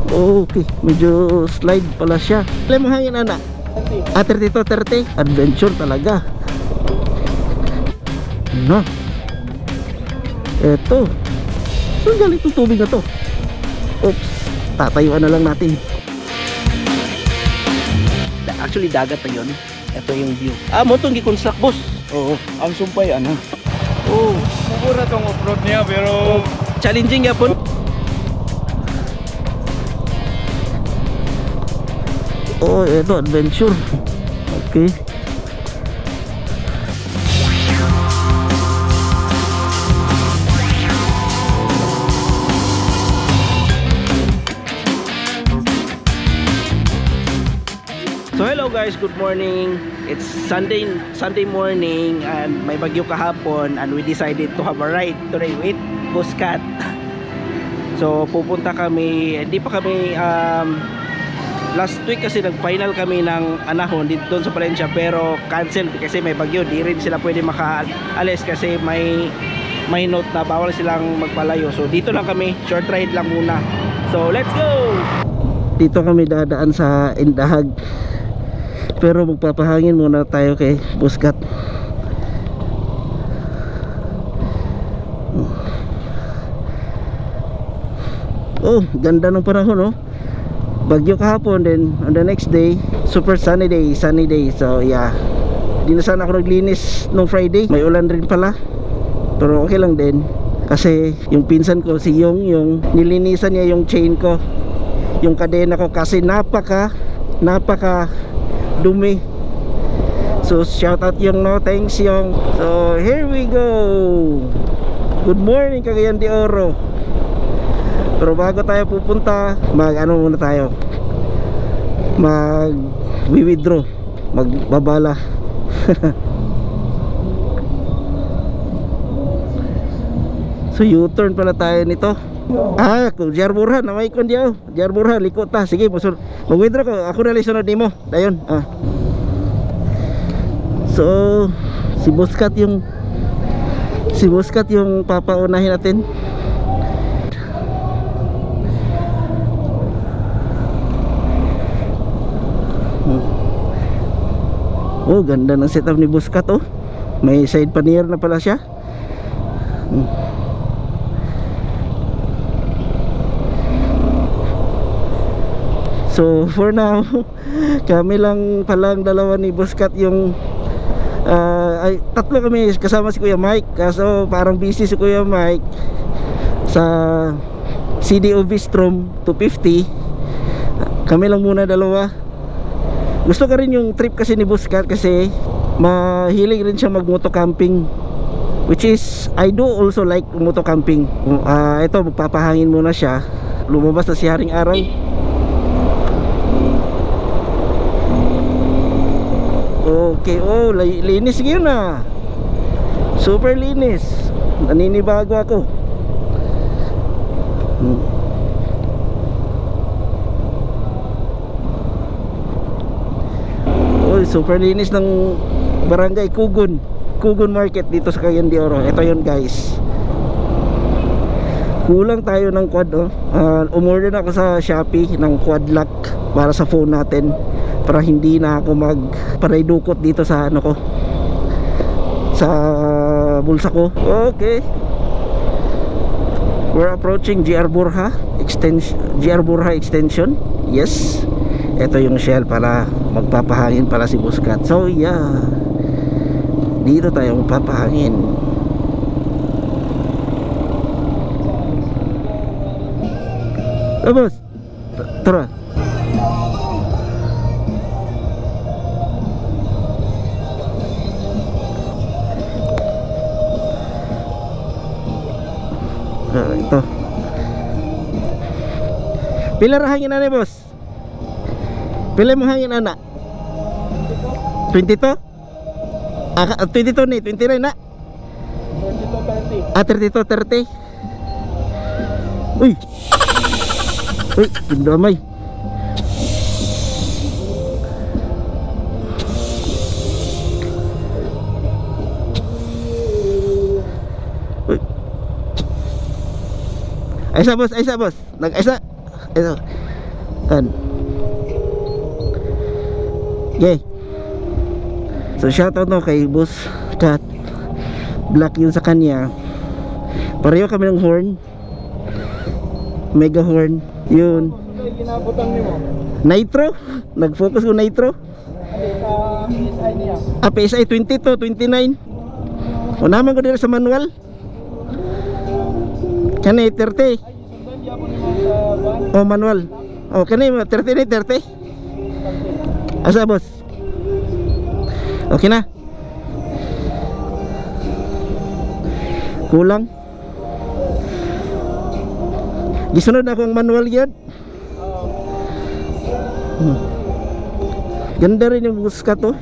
Okay, medyo slide pala siya. Alam mo hangin anak? 32-30. Adventure talaga. No. Eto. So galing itong tubig na to. Oops, tatayuan na lang natin. Actually dagat na yun. Ito yung view. Mo itong gi-construct boss. Oo, ang sumpay ano. Oh, Mura tong off-road niya pero challenging yapon. Oh, ito adventure. Okay. So hello guys, good morning. It's Sunday morning and may bagyo kahapon and we decided to have a ride today with Buscat. So pupunta kami, hindi pa kami last week kasi nag-final kami ng Anahon dito doon sa Valencia pero cancel kasi may bagyo. Di rin sila pwede makaalis kasi may note na bawal silang magpalayo. So dito lang kami, short ride lang muna. So let's go! Dito kami dadaan sa Indahag. Pero magpapahangin muna tayo kay Buscat. Oh, ganda ng panahon, oh. Bagyo kahapon, then on the next day super sunny day. So yeah, di na sana ako naglinis nung Friday, may ulan rin pala pero okay lang din kasi yung pinsan ko si yung nilinisan niya yung chain ko, yung kadena ko kasi napaka dumi. So shout out yung no, thanks yung. So here we go. Good morning Cagayan de Oro. Pero bago tayo pupunta, mag-ano muna tayo, mag-withdraw, magbabala. So U-turn pala tayo nito. Kung Jarburhan, namay ko diyo. Jarburhan, likot ta. Sige, mag-withdraw ko. Ako na lisunod nimo. Dayon. So, si Buscat yung papaunahin natin. Oh, ganda ng setup ni Buscat, oh. May side pannier na pala siya. So for now, kami lang palang dalawa ni Buscat yung ay tatlo kami kasama si Kuya Mike. Kaso parang busy si Kuya Mike sa CDO Bistrom 250. Kami lang muna dalawa. Gusto ka rin yung trip kasi ni Buscat kasi mahilig rin siya mag-moto camping, which is I do also like moto camping. Ito magpapahangin muna siya. Lumabas na si Haring Araw. Okay, oh, linis yun ah. Super linis. Naninibago ako. Oh, super linis ng barangay Kugon Market dito sa Cagayan de Oro. Ito yun guys. Kulang tayo ng quad, oh. Umorder na ako sa Shopee ng quad lock para sa phone natin, para hindi na ako magparaydukot dito sa ano ko, sa bulsa ko. Okay, we're approaching GR Borja extension. Yes, ito yung shell para magpapahangin pala si Buscat. So yeah, dito tayo magpapahangin. Boss, tara. Ito. Pila ra hangin ana, boss? Pila mo hangin ana? 22? 22 ni, 29 na. 32-30. Uy. Uy, damay. Aysa boss, nag-aysa. Ito. Kan. Okay. So shoutout no kay Boss Cat. Black yun sa kanya. Pareho kami ng horn. Mega horn. Yun. Ginabutan niyo mo. Nitro. Nag-focus ko Nitro. PSI niya. PSI 22, 29. O naman ko dito sa manual. Kanay 30. Sundan niya po ni mo sa O manual. O kanay 30 na 30. Asa boss? Okay na. Kulang. Gisunod na akong manual yun. Ganda rin yung buska to.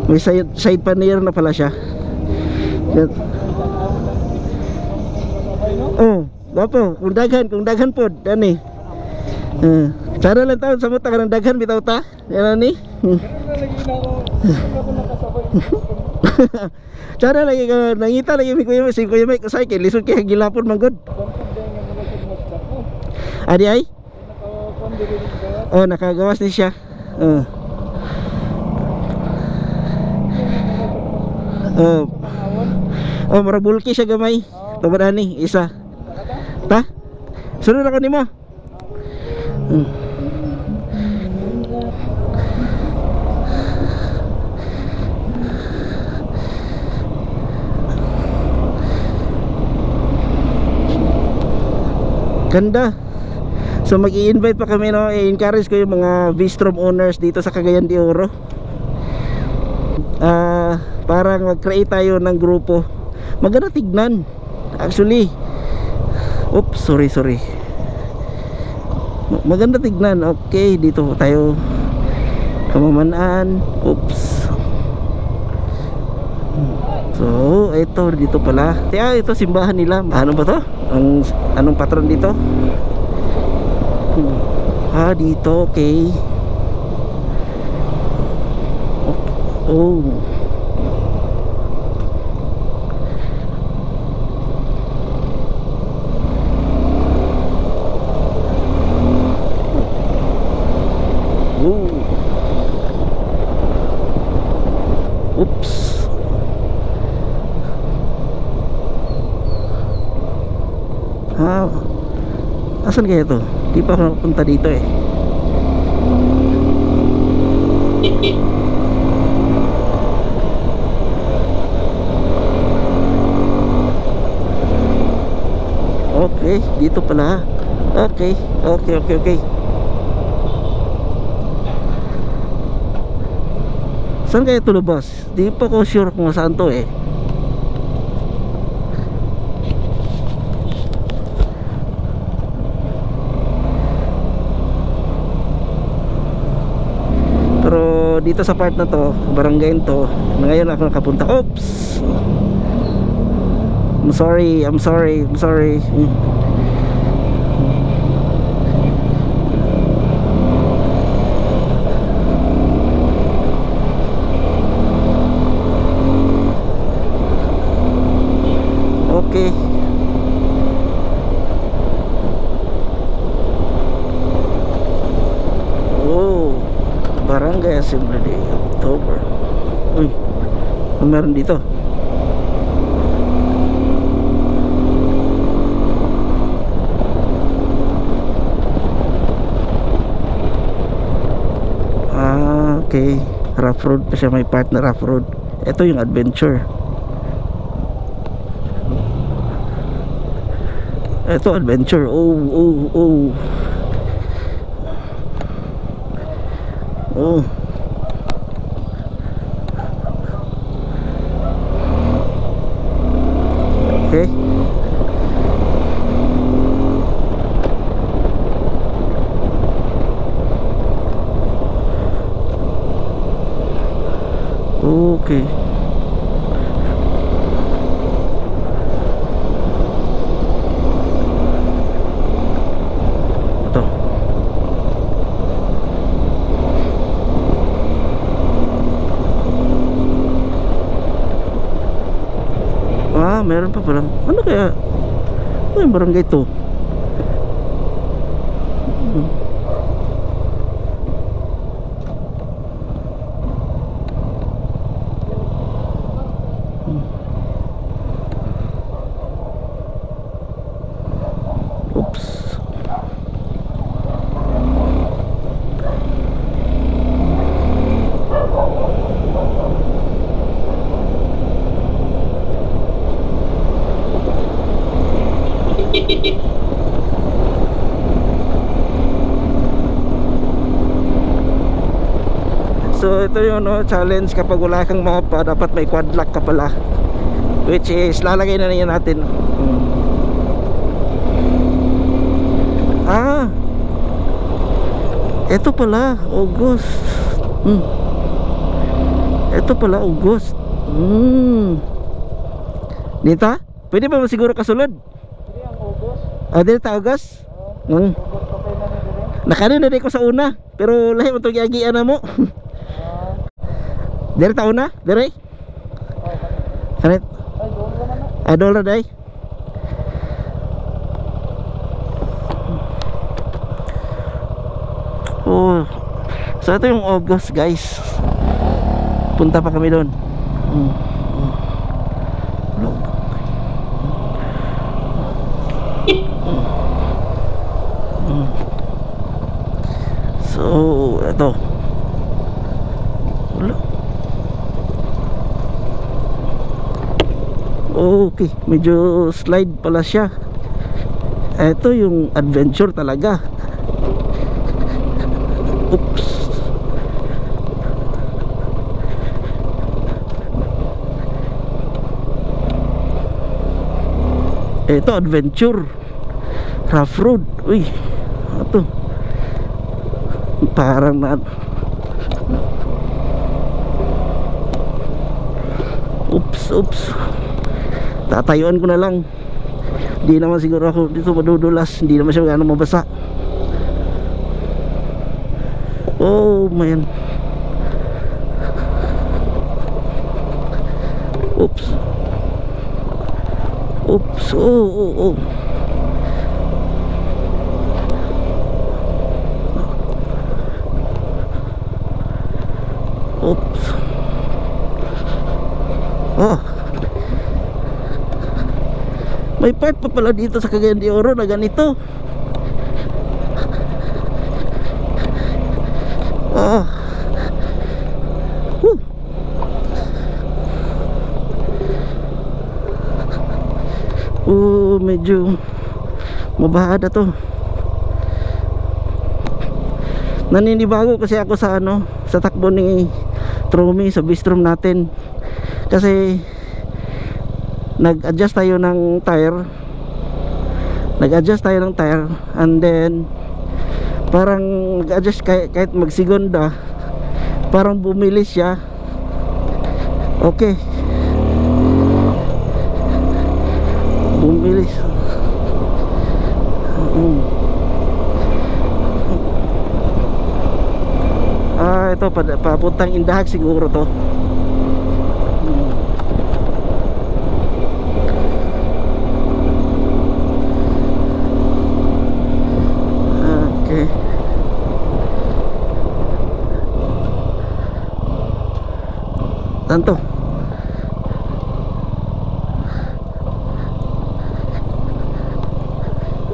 May side pannier na pala siya. Yan. Oh, wapo, kung daghan po, ani. Cara lang taon sa muta ka ng daghan bitaw ta. Yan ani. Cara lagi ka nangita lagi mi kuya si kuya may kasay kay lisod kay gilapon man god. Adi ay? Oh, nakagawas ni siya. Oh, mara bulky siya gamay. Tubad ani isa. Ta? Sunod ako nimo. Ganda. So mag-i-invite pa kami no, i-encourage ko yung mga V-Strom owners dito sa Cagayan de Oro. Parang mag-create tayo ng grupo. Maganda tignan. Actually. Oops, sorry. Maganda tignan. Okay, dito tayo kamamanaan. Oops. So, ito dito pala. Ito simbahan nila. Ano ba to? Anong patron dito? Dito, okay. Oh. Oops. Asan kaya ito? Di pa ako napunta dito eh. Okay, dito pala. Okay. Saan kaya ito lubas? Di pa ko sure kung saan to eh. Pero dito sa part na to, barangay to, ngayon ako nakapunta. Oops. I'm sorry. Okay. Oh, Barangay Assembly Day, October. Uy, ano meron dito? Okay, rough road pa siya, may part na rough road. Ito yung adventure. Ito adventure. Oh. Okay. Okay. Ito. Meron pa pala. Ano kaya? Ano yung barangay ito? So ito yung challenge kapag wala kang mapa, dapat may quad lock ka pala, which is lalagay na niya natin. Ito pala August. Ito pala August. Dito? Pwede ba siguro kasulod? Hindi ang August. Dito August? August kapay na ni dire. Nakanin na di ko sa una, pero lahi mo itong giagian na mo. Dire ta una? Dire? Kanit? Ay, doon naman na. Adol na day. Oh. So ito yung August, guys. Punta pa kami doon. So ito. Wala. Okay, medyo slide pala siya. Ito yung adventure talaga. Oops. Ito adventure, rough road. Uy, ito parang na. Oops. Tatayuan ko na lang. Di naman siguro ako dito madudulas. Hindi naman siya gano'ng mabasa. Oh man. Oops. Oh. Oops. Oh. May part pa pala dito sa Cagayan de Oro na ganito. Medyo mabahada to. Naninibago kasi ako sa sa takbo ni Trumi sa bistrom natin. Kasi nag-adjust tayo ng tire. And then parang nag-adjust kahit magsegonda, parang bumilis siya. Okay. Bumilis. Ito papuntang Indahag siguro to. Okay. Tanto.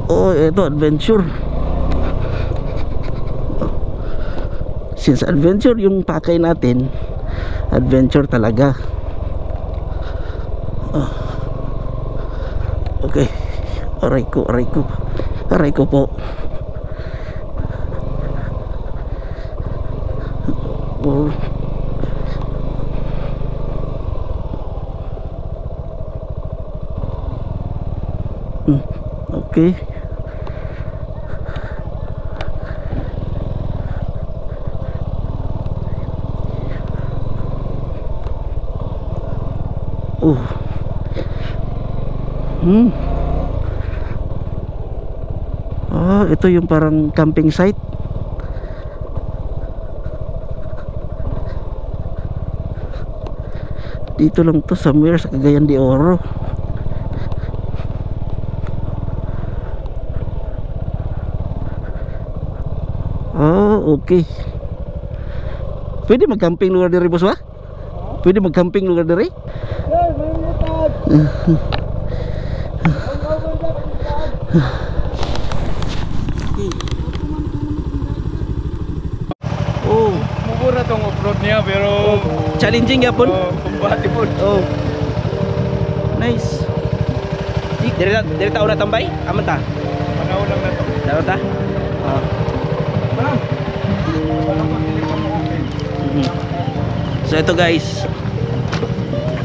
Oh, ito adventure. Since adventure yung pakay natin, adventure talaga. Okay. Aray ko po. Oh. Okay. Ito yung parang camping site. Dito lang to somewhere sa Cagayan de Oro. Okay. Pwede mag-camping lugar diri, boss ba? Pwede mag-camping lugar diri? Hey, may mutag. Mura tong off-road niya pero challenging yapon. Compatible. Nice. Diri ta una tambay? Aman ta. Panahon lang na to. Daw ta. Parang pagdili pa mo okay. So ito guys.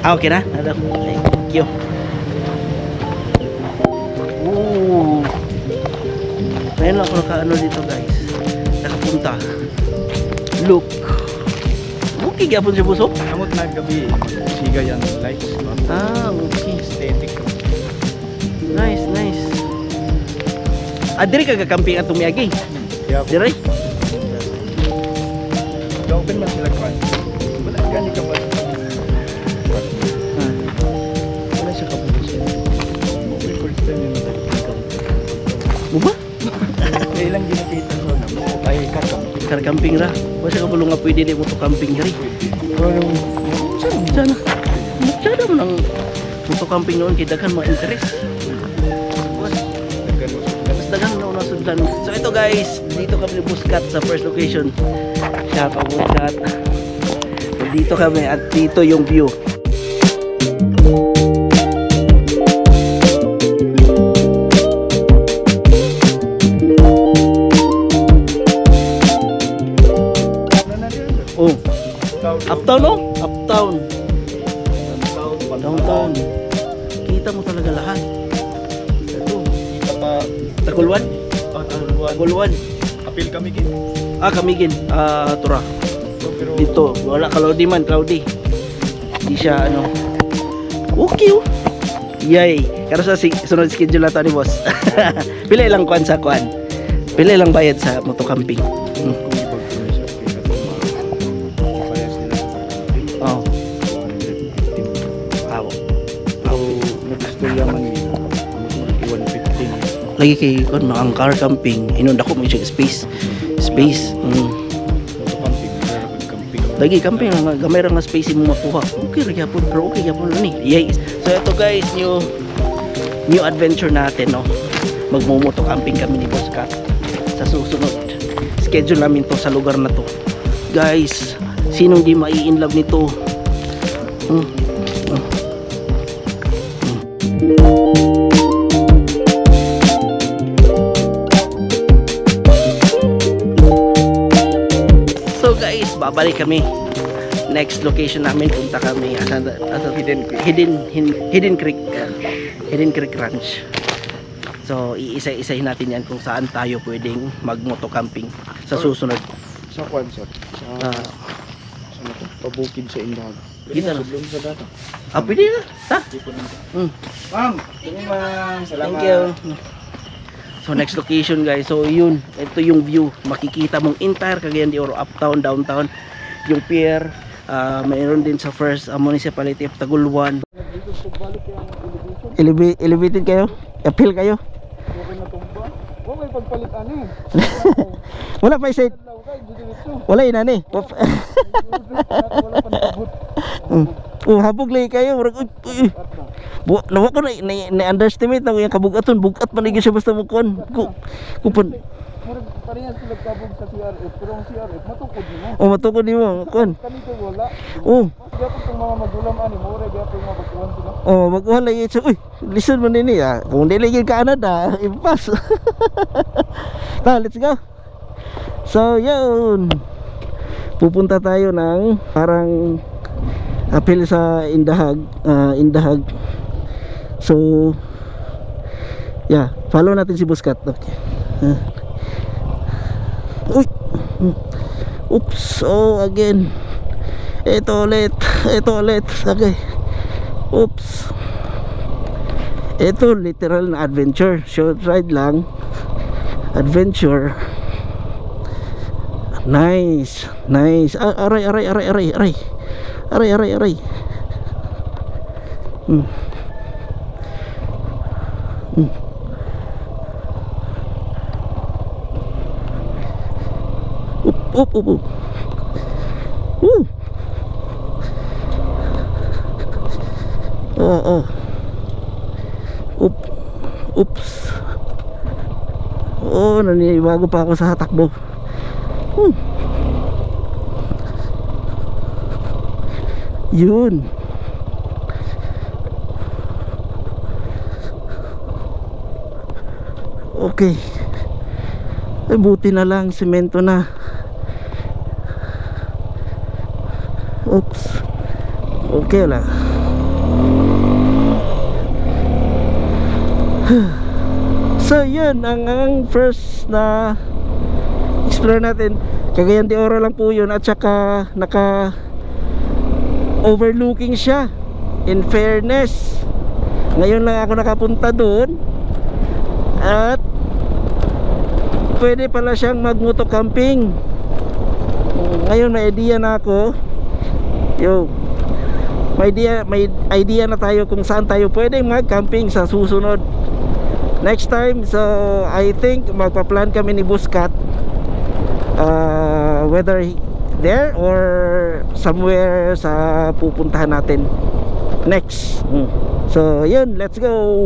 Okay na? Thank you. Ooh. Ngayon lang ako nakaano dito guys. Nakapunta. Look. Okay, gapon siya busok. Amot na gabi, siga yan lights. Okay. Aesthetic. Nice. Diri ka gakamping at tumiyagi. Kaya Diri? open man sila kwan. Wala gani ka ba? Wala siya kabutos yan. Okay, first time yun. Buba? Kaya ilang ginakita ko na mo. Ay, kakamping. Karkamping ra. Wala ka bulong nga pwede di mo to camping diri. Sana. Sana mo nang moto camping noon kay daghan mga interest. Mas daghan na una sundan. So ito guys, dito kami ni Buscat sa first location. Shout out Buscat. So dito kami at dito yung view. Oh, uptown no? Uptown. Downtown. Kita mo talaga lahat. Ito. Kita pa. Tagulwan? Tagulwan. Apil kami kin. Kamigin. Tura. Pero Dito. Wala cloudy man. Cloudy. Hindi siya ano. Okay oh. Yay. Kaya sa sunod schedule na to ni boss. Pila ilang kwan sa kwan? Pila ilang bayad sa motocamping? kung ibang kami siya. Parehas nila sa pagkakas. Oh. Wow. So, nag-istorya man nila. 115. Lagi kay kon ang car camping. Inunda ko mo siya space. Space. Motocamping. Camping. Lagi camping nga gamay ra nga space mo makuha. Okay ra gyapon pero okay gyapon ni. Yes. So ito guys, new adventure natin no. Magmumoto camping kami ni Boss Cat sa susunod. Schedule namin to sa lugar na to. Guys, sinong di mai-in love nito? So guys, babalik kami. Next location namin, punta kami sa Hidden Creek Ranch. So iisa-isahin natin yan kung saan tayo pwedeng mag-moto camping sa susunod. Sa kwan, sir. Sa ano to? Pabukid sa Indahan. Kita na. Sublong sa data. Pwede na. Ha? Ma'am, sige ma'am. Salamat. Thank you. So next location guys. So yun, ito yung view. Makikita mong entire Cagayan de Oro, uptown, downtown, yung pier. Mayroon din sa first municipality of Tagulwan. Elevated kayo? Appeal kayo? Okay na tumba. Okay, pagpalit ani. Wala pa isa. Wala ina ni. Wala pa nakabot. Habog lagi kayo. Nawa ko na underestimate na yung kabugaton. Bugat man lagi siya basta mukuan. Kupon. Parehas sila kabog sa CRF, pero ang CRF matukod nimo. Matukod nimo. Kuan. Kanito wala. Mas gyapon tong mga magulam ani, more gyapon mabakuan sila. Baguhan lagi siya. Uy, listen man nini kung di lagi ka Canada, impas. Let's go. So, yun. Pupunta tayo ng parang appeal sa Indahag. So, yeah. Follow natin si Buscat. Okay. Uy. Oops. Again. Ito ulit. Okay. Oops. Ito literal na adventure. Short ride lang. Adventure. Nice. Aray. Up. Oops. Naninibago pa ako sa takbo. Yun. Okay. Buti na lang semento na. Oops. Okay lah. So yun ang first na explore natin. Cagayan de Oro lang po yun. At saka naka overlooking siya. In fairness, ngayon lang ako nakapunta doon. At pwede pala siyang mag-moto camping. Ngayon may idea na ako. May idea na tayo kung saan tayo pwedeng mag-camping sa susunod. Next time, so I think magpa-plan kami ni Buscat, whether there or somewhere sa pupuntahan natin next. So yun, let's go.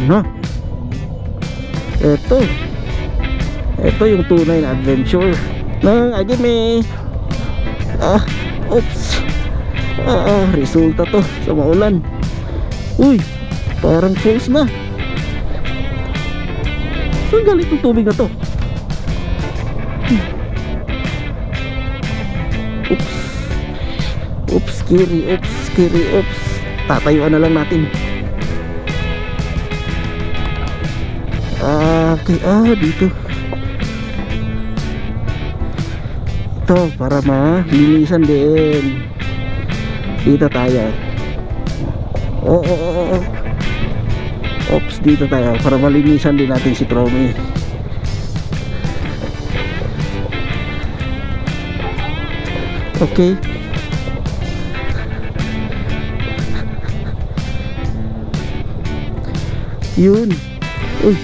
No, ito yung tunay na adventure ng Agime. Oops. Resulta to sa maulan. Uy, parang falls na. Saan galing itong tubig na to? Oops. Oops, scary. Oops, scary. Oops. Tatayuan na lang natin. Okay, dito. Ito, para malinisan din. Dito tayo. Oops, dito tayo para malinisan din natin si Chromie. Okay. Yun. Uy.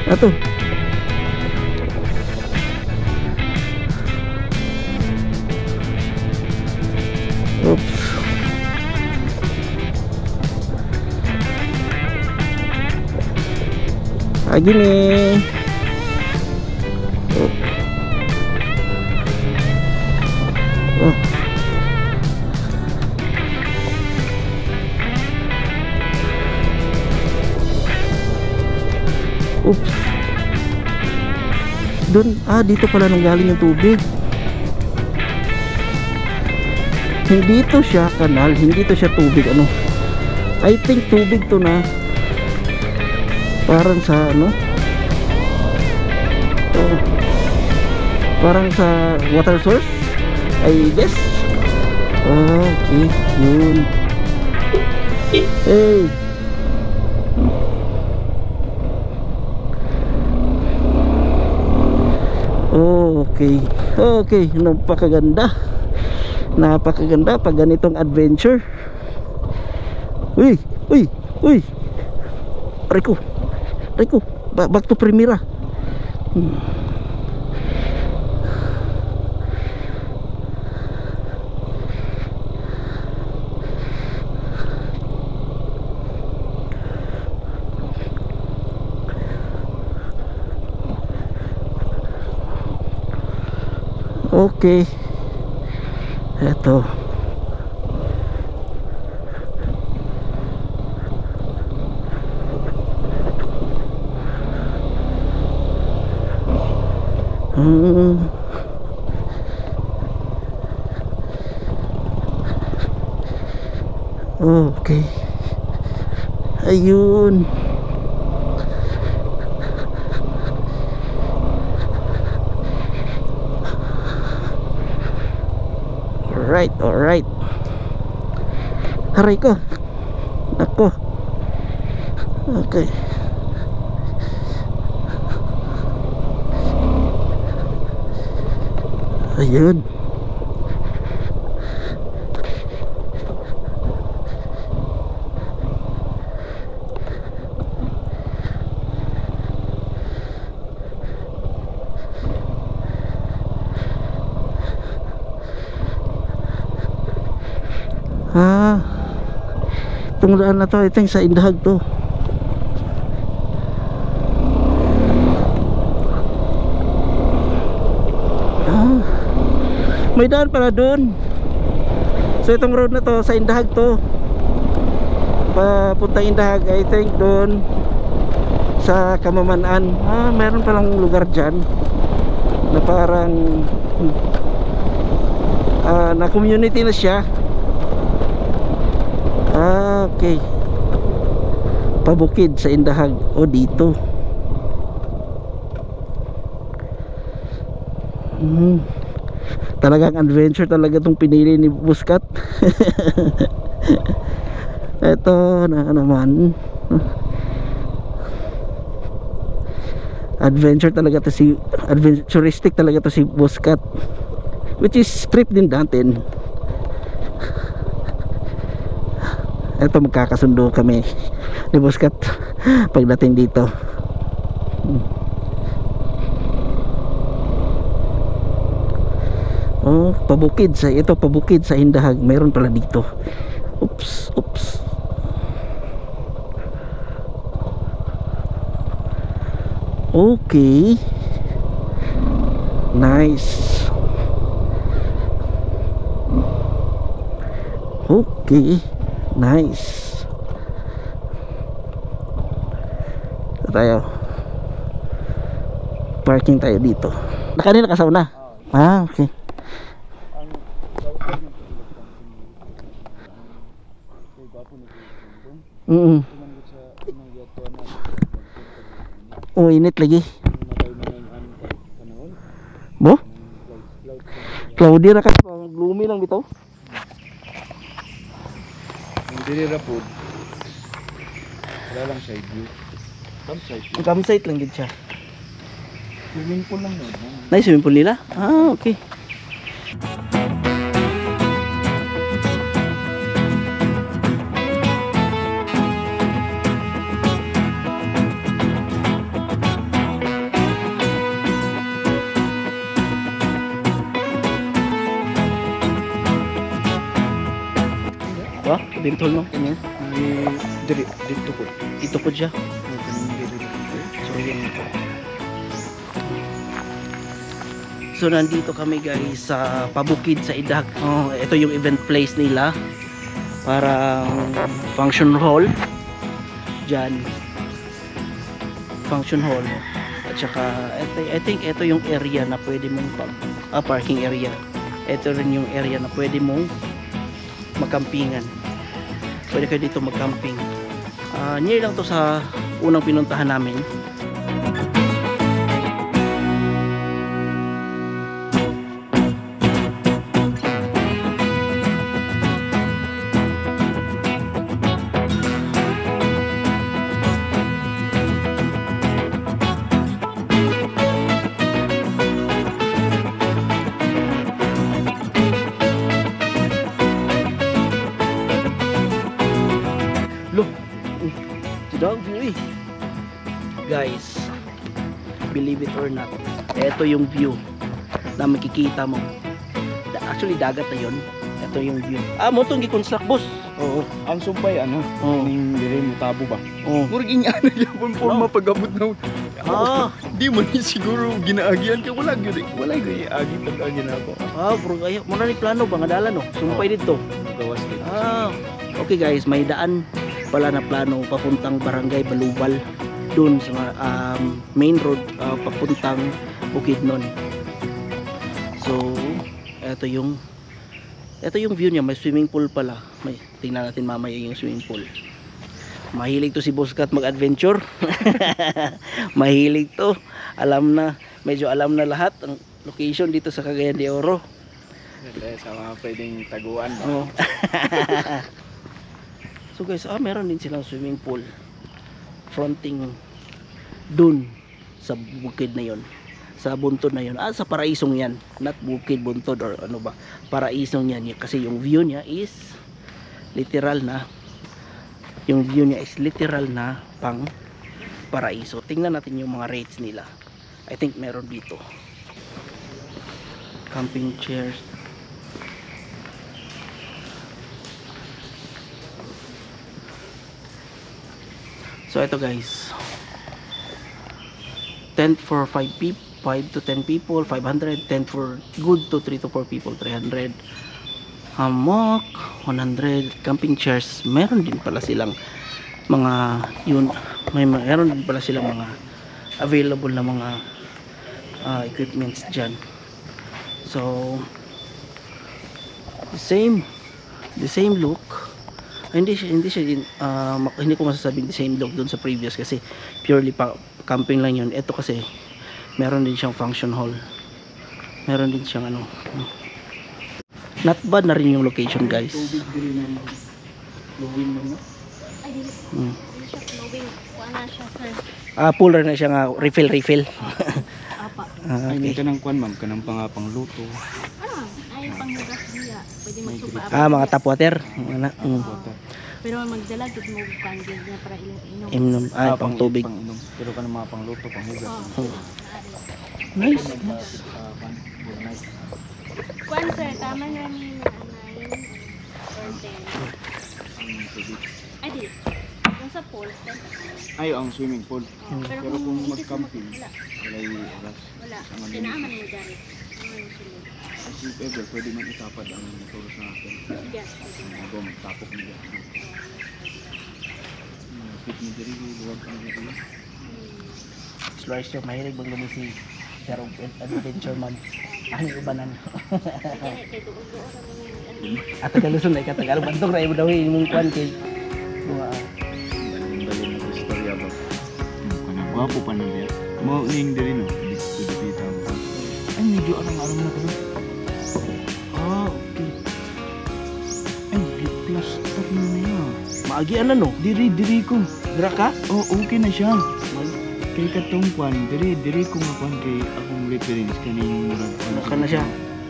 Ato. Oops. Gini. Oops. Doon, dito pala nanggaling yung tubig. Hindi to siya kanal, hindi to siya tubig. I think tubig to na. Parang sa parang sa water source, I guess. Okay, yun. Hey. Okay, napakaganda pag ganitong adventure. Uy, Rico, back to Primera. Okay, eto. Okay, ayun. Alright. Aray ko. Ako. Okay. Ayun. Itong daan na to, ito yung sa Indahag to. May daan pala dun. So itong road na to, sa Indahag to. papuntang Indahag, I think doon sa Kamamanaan. Meron palang lugar dyan na parang na community na siya. Okay, pabukid sa Indahag. Dito talagang adventure talaga tong pinili ni Buskat. Ito na naman, adventuristic talaga to si Buskat, which is trip din natin. Ito, magkakasundo kami ni Buskat pagdating dito. Pabukid sa Indahag. Meron pala dito. Oops. Okay, nice. Okay, nice. Tayo, parking tayo dito. Kanina kasauna. Okay. Init lagi. Bo? Cloudy ra ka, gloomy lang bitaw. Hindi ra po. Wala lang side view. Campsite lang gid siya. Swimming pool lang yun. Nice swimming pool nila? Okay. Dito no? Dito po. Ito po siya. So nandito kami guys sa pabukid sa Indahag. Ito yung event place nila. Parang function hall. Diyan. Function hall. At saka I think ito yung area na pwede mong parking area. Ito rin yung area na pwede mong magkampingan. Pwede kayo dito mag-camping. Near lang to sa unang pinuntahan namin. Guys, believe it or not, ito yung view na makikita mo. Actually dagat na yun. Ito yung view. Mo itong gi-construct boss. Oo. Ang sumpay yung dire mo tabo ba? Murag inya na yapon po mapagabot na. Di mo ni siguro ginaagian kay wala gyud agi pag-agi na ako. Bro, ayo mo na ni plano ba nga dala no? Sumpay dito. Gawas dito. Okay guys, may daan pala na plano papuntang Barangay Balubal. Doon sa main road papuntang Bukidnon. So ito yung view niya. May swimming pool pala. Tingnan natin mamaya yung swimming pool. Mahilig to si Buskat mag-adventure. Mahilig to. Medyo alam na lahat ang location dito sa Cagayan de Oro. Sa mga pwedeng taguan ba? So guys, meron din silang swimming pool fronting dun sa bukid na yon, sa buntod na yon, sa paraisong yan, not bukid, buntod or ano ba, paraisong yan, kasi yung view niya is literal na pang paraiso. Tingnan natin yung mga rates nila. I think meron dito camping chairs. So ito guys, tent for 5 to 10 people 500, tent for good to 3 to 4 people 300, hammock, 100 camping chairs. Meron din pala silang mga meron din pala silang mga available na mga equipments dyan. So the same look. Hindi ko masasabing the same look doon sa previous kasi purely camping lang yun. Ito kasi meron din siyang function hall, meron din siyang not bad na rin yung location, guys. Puller na siya nga, refill. Ay, ka ng kwan, ma'am, ka ng pangluto. Ay, panghugas niya. Pwede magtupa. Mga tap water. Pero magdala gid mo kandiyan niya para inom. Inom, pang tubig. Pang-inom. Pero ka ng mga pangluto, panghugas. Nice. Kwan sir, tama na ni 9 or 10. Ay, di. Yung sa pool, 10. Ay, ang swimming pool. Pero Pero kung hindi mag-camping, wala. wala yung oras. Wala. Tinaaman mo dari. Kasi if ever, pwede man itapad ang tulos na akin. Yes. Ako, magtapok niya. Fit mo diri, luwag ang diri. Slurs siya, mahilig bang lumisi. Pero adventure man. Ang ibanan. At Tagaluson na ikatagal. Bantong na daw yung mong kwan kay Bali na istorya ba? Kana gwapo pa na diya. Mo ning diri no. Dito mo. Ay medyo arang-arang na kayo. Okay. Ay plus stop na niya. Maagian na no. Diri ko. Dira ka? Oh, okay na siya. Kay katong kwan, diri ko nga kwan kay akong reference kaning murag Ka na siya.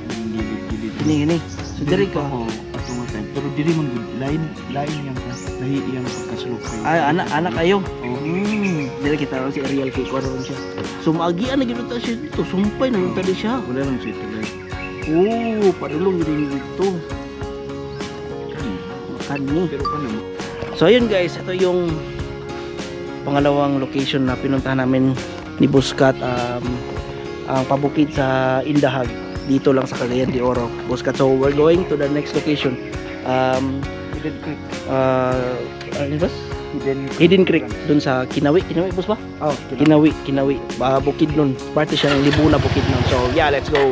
Gilid-gilid. Gini. So diri ka. Oo, ato nga time. Pero diri man good. Lain yang ka. Lahi yang pagkasulok kayo. Ay, anak kayo. Oh. Dili kita ron si Ariel kay ko ron siya. So maagian na gid ta siya dito. Sumpay na ta siya. Wala lang siya tuloy. Padulong din dito. Kani. Pero paano? So ayun guys, ito yung pangalawang location na pinuntahan namin ni Buscat, ang pabukid sa Indahag, dito lang sa Cagayan de Oro, Buscat. So we're going to the next location, Hidden Creek. ano ba? Hidden Creek, dun sa Kinawi boss ba? Oh, Kinawi, bukid nun, parte siya ng Libuna bukid nun. So yeah, let's go.